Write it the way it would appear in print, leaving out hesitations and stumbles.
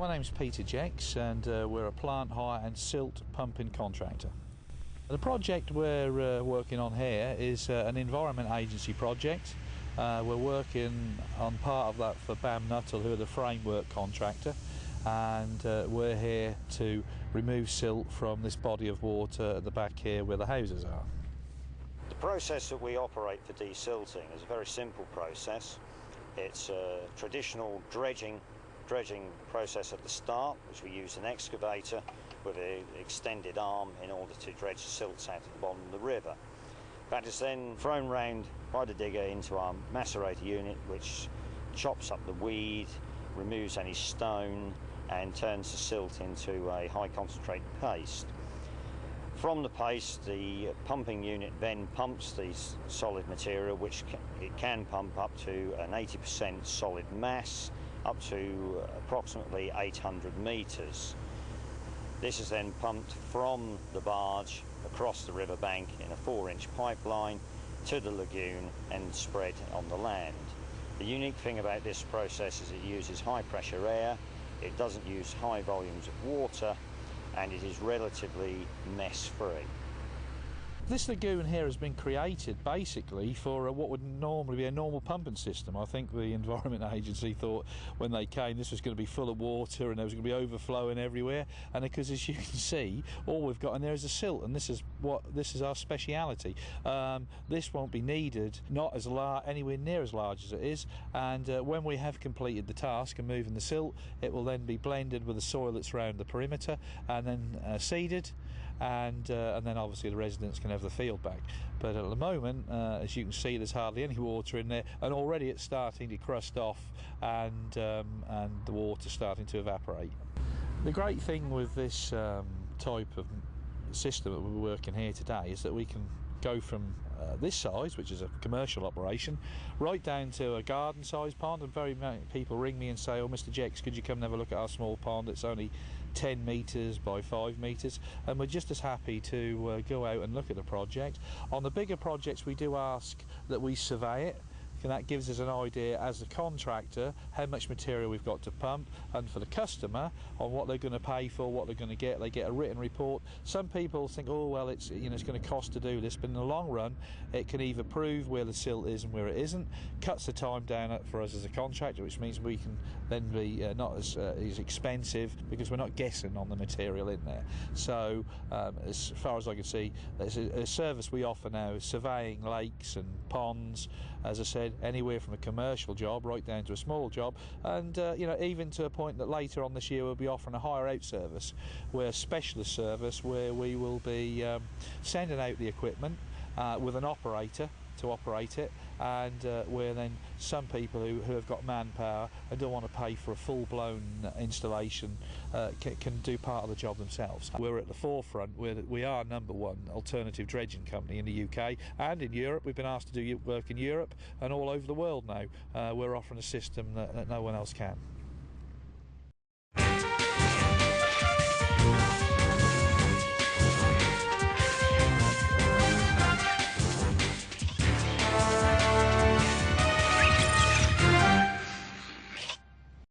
My name's Peter Jex, and we're a plant hire and silt pumping contractor. The project we're working on here is an Environment Agency project. We're working on part of that for BAM Nuttall, who are the framework contractor, and we're here to remove silt from this body of water at the back here where the houses are. The process that we operate for desilting is a very simple process. It's a traditional dredging process at the start, which we use an excavator with an extended arm in order to dredge the silts out at the bottom of the river. That is then thrown round by the digger into our macerator unit, which chops up the weed, removes any stone and turns the silt into a high concentrate paste. From the paste, the pumping unit then pumps the solid material, which it can pump up to an 80% solid mass, up to approximately 800 metres. This is then pumped from the barge across the river bank in a 4-inch pipeline to the lagoon and spread on the land. The unique thing about this process is it uses high pressure air, it doesn't use high volumes of water, and it is relatively mess free. This lagoon here has been created basically for what would normally be a normal pumping system. I think the Environment Agency thought when they came this was going to be full of water and there was going to be overflowing everywhere, and because as you can see all we've got in there is a silt, and this is our speciality. This won't be needed, not as anywhere near as large as it is, and when we have completed the task of moving the silt, it will then be blended with the soil that's around the perimeter and then seeded, and then obviously the residents can have the field back. But at the moment, as you can see, there's hardly any water in there, and already it's starting to crust off, and the water's starting to evaporate. The great thing with this type of system that we're working here today is that we can go from this size, which is a commercial operation, right down to a garden sized pond, and very many people ring me and say, oh Mr Jex, could you come and have a look at our small pond? It's only 10 metres by 5 metres, and we're just as happy to go out and look at the project. On the bigger projects we do ask that we survey it, and that gives us an idea as a contractor how much material we've got to pump, and for the customer on what they're going to pay for, what they're going to get. They get a written report. Some people think, oh well, it's it's going to cost to do this, but in the long run it can either prove where the silt is and where it isn't, cuts the time down for us as a contractor, which means we can then be not as expensive because we're not guessing on the material in there. So as far as I can see, there's a service we offer now is surveying lakes and ponds, as I said, anywhere from a commercial job right down to a small job, and even to a point that later on this year we'll be offering a hire out service, where a specialist service where we will be sending out the equipment with an operator to operate it, and where then some people who have got manpower and don't want to pay for a full-blown installation can do part of the job themselves. We're at the forefront. We are #1 alternative dredging company in the UK and in Europe. We've been asked to do work in Europe and all over the world now. We're offering a system that no one else can.